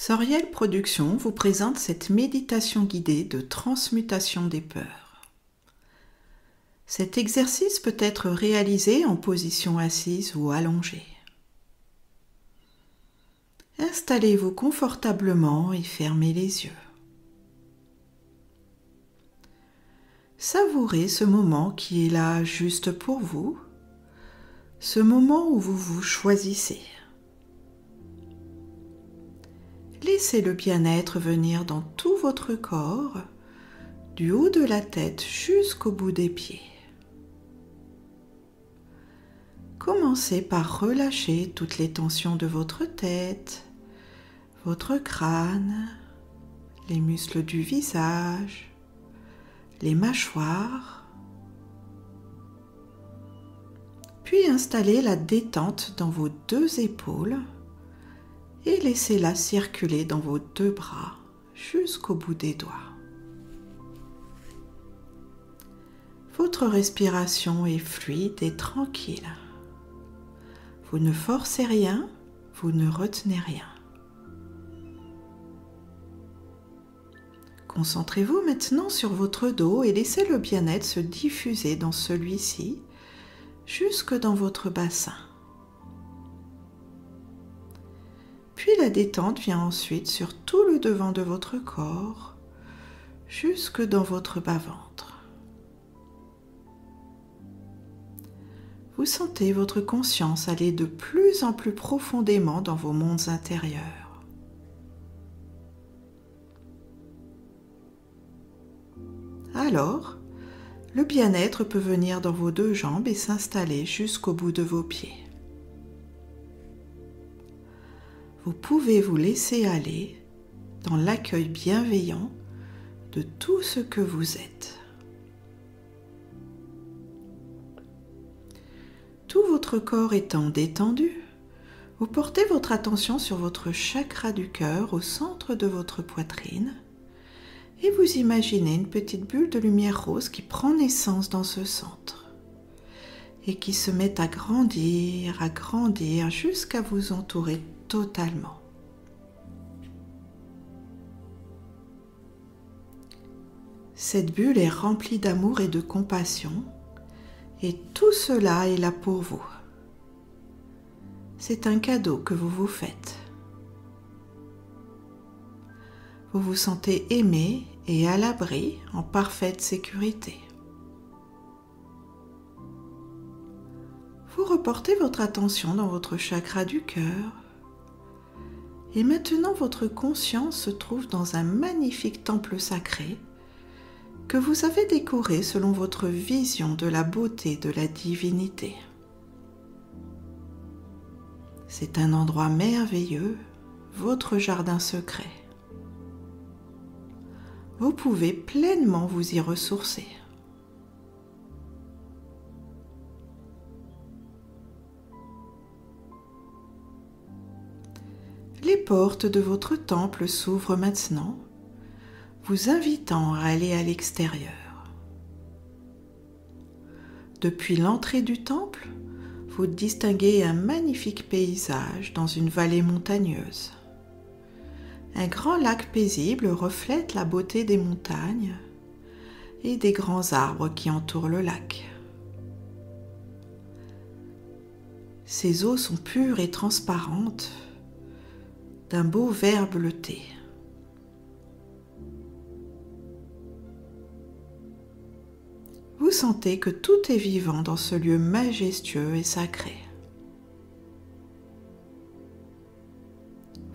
Soriel Productions vous présente cette méditation guidée de transmutation des peurs. Cet exercice peut être réalisé en position assise ou allongée. Installez-vous confortablement et fermez les yeux. Savourez ce moment qui est là juste pour vous, ce moment où vous vous choisissez. Laissez le bien-être venir dans tout votre corps, du haut de la tête jusqu'au bout des pieds. Commencez par relâcher toutes les tensions de votre tête, votre crâne, les muscles du visage, les mâchoires. Puis installez la détente dans vos deux épaules et laissez-la circuler dans vos deux bras jusqu'au bout des doigts. Votre respiration est fluide et tranquille. Vous ne forcez rien, vous ne retenez rien. Concentrez-vous maintenant sur votre dos et laissez le bien-être se diffuser dans celui-ci jusque dans votre bassin. Puis la détente vient ensuite sur tout le devant de votre corps, jusque dans votre bas-ventre. Vous sentez votre conscience aller de plus en plus profondément dans vos mondes intérieurs. Alors, le bien-être peut venir dans vos deux jambes et s'installer jusqu'au bout de vos pieds. Vous pouvez vous laisser aller dans l'accueil bienveillant de tout ce que vous êtes. Tout votre corps étant détendu, vous portez votre attention sur votre chakra du cœur au centre de votre poitrine et vous imaginez une petite bulle de lumière rose qui prend naissance dans ce centre et qui se met à grandir jusqu'à vous entourer totalement. Cette bulle est remplie d'amour et de compassion et tout cela est là pour vous. C'est un cadeau que vous vous faites. Vous vous sentez aimé et à l'abri, en parfaite sécurité. Vous reportez votre attention dans votre chakra du cœur et maintenant votre conscience se trouve dans un magnifique temple sacré que vous avez décoré selon votre vision de la beauté de la divinité. C'est un endroit merveilleux, votre jardin secret. Vous pouvez pleinement vous y ressourcer. Les portes de votre temple s'ouvrent maintenant, vous invitant à aller à l'extérieur. Depuis l'entrée du temple, vous distinguez un magnifique paysage dans une vallée montagneuse. Un grand lac paisible reflète la beauté des montagnes et des grands arbres qui entourent le lac. Ces eaux sont pures et transparentes, d'un beau vert bleuté. Vous sentez que tout est vivant dans ce lieu majestueux et sacré.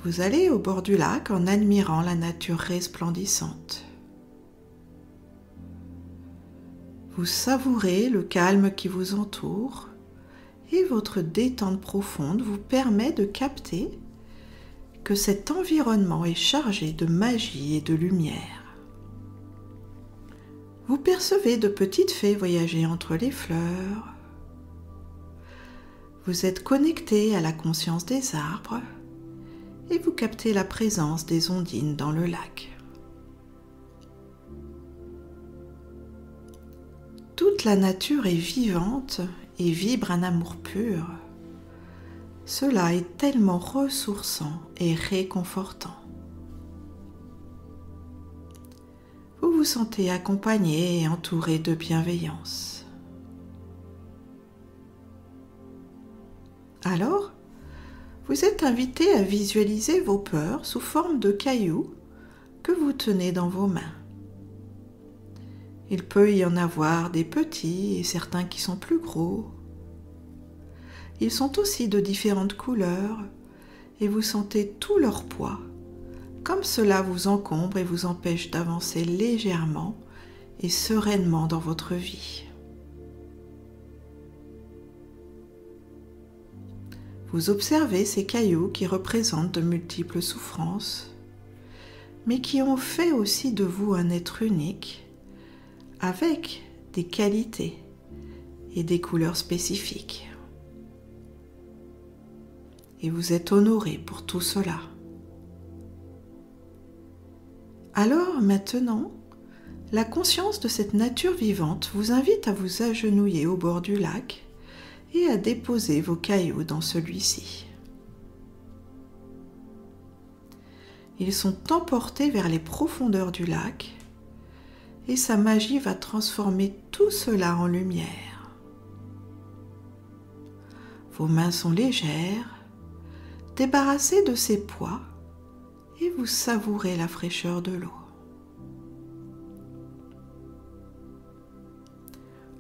Vous allez au bord du lac en admirant la nature resplendissante. Vous savourez le calme qui vous entoure et votre détente profonde vous permet de capter que cet environnement est chargé de magie et de lumière. Vous percevez de petites fées voyager entre les fleurs. Vous êtes connecté à la conscience des arbres et vous captez la présence des ondines dans le lac. Toute la nature est vivante et vibre un amour pur. Cela est tellement ressourçant et réconfortant. sentez accompagné et entouré de bienveillance. Alors, vous êtes invité à visualiser vos peurs sous forme de cailloux que vous tenez dans vos mains. Il peut y en avoir des petits et certains qui sont plus gros. Ils sont aussi de différentes couleurs et vous sentez tout leur poids, comme cela vous encombre et vous empêche d'avancer légèrement et sereinement dans votre vie. Vous observez ces cailloux qui représentent de multiples souffrances, mais qui ont fait aussi de vous un être unique, avec des qualités et des couleurs spécifiques. Et vous êtes honoré pour tout cela. Alors maintenant, la conscience de cette nature vivante vous invite à vous agenouiller au bord du lac et à déposer vos cailloux dans celui-ci. Ils sont emportés vers les profondeurs du lac et sa magie va transformer tout cela en lumière. Vos mains sont légères, débarrassées de ses poids et vous savourez la fraîcheur de l'eau.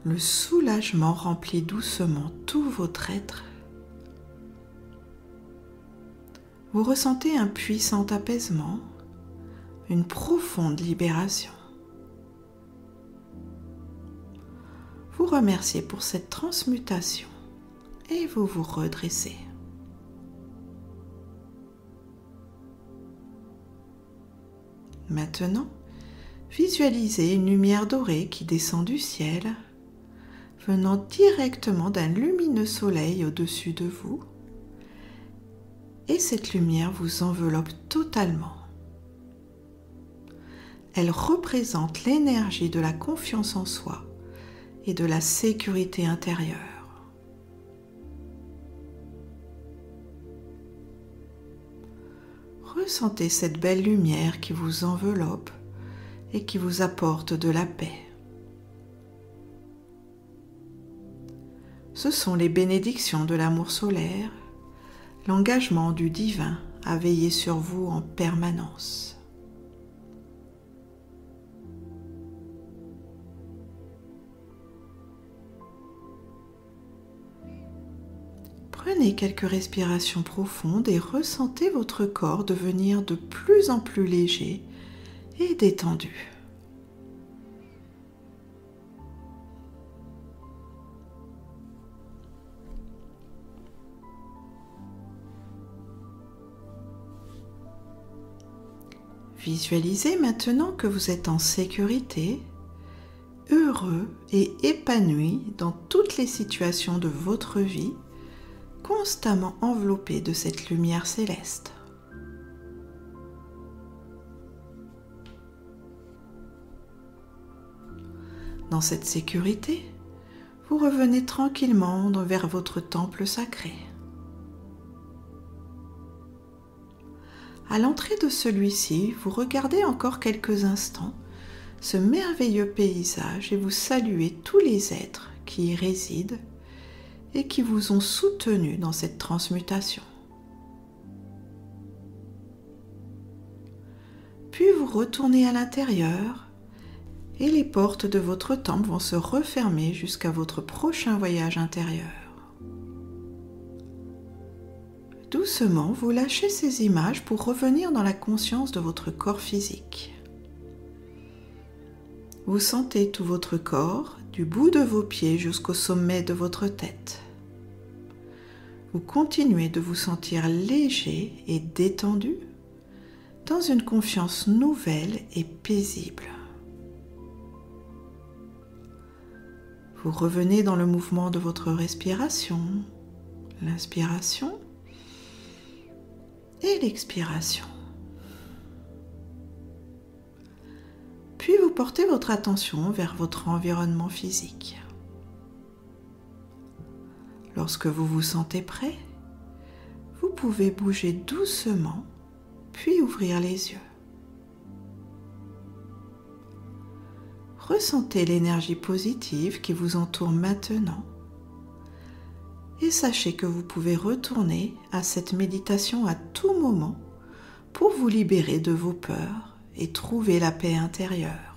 Le soulagement remplit doucement tout votre être. Vous ressentez un puissant apaisement, une profonde libération. Vous remerciez pour cette transmutation et vous vous redressez. Maintenant, visualisez une lumière dorée qui descend du ciel, venant directement d'un lumineux soleil au-dessus de vous, et cette lumière vous enveloppe totalement. Elle représente l'énergie de la confiance en soi et de la sécurité intérieure. Ressentez cette belle lumière qui vous enveloppe et qui vous apporte de la paix. Ce sont les bénédictions de l'amour solaire, l'engagement du divin à veiller sur vous en permanence. Prenez quelques respirations profondes et ressentez votre corps devenir de plus en plus léger et détendu. Visualisez maintenant que vous êtes en sécurité, heureux et épanoui dans toutes les situations de votre vie, constamment enveloppé de cette lumière céleste. Dans cette sécurité, vous revenez tranquillement vers votre temple sacré. À l'entrée de celui-ci, vous regardez encore quelques instants ce merveilleux paysage et vous saluez tous les êtres qui y résident et qui vous ont soutenu dans cette transmutation. Puis vous retournez à l'intérieur et les portes de votre temple vont se refermer jusqu'à votre prochain voyage intérieur. Doucement, vous lâchez ces images pour revenir dans la conscience de votre corps physique. Vous sentez tout votre corps, du bout de vos pieds jusqu'au sommet de votre tête. Vous continuez de vous sentir léger et détendu, dans une confiance nouvelle et paisible. Vous revenez dans le mouvement de votre respiration, l'inspiration et l'expiration. Puis vous portez votre attention vers votre environnement physique. Lorsque vous vous sentez prêt, vous pouvez bouger doucement, puis ouvrir les yeux. Ressentez l'énergie positive qui vous entoure maintenant et sachez que vous pouvez retourner à cette méditation à tout moment pour vous libérer de vos peurs et trouver la paix intérieure.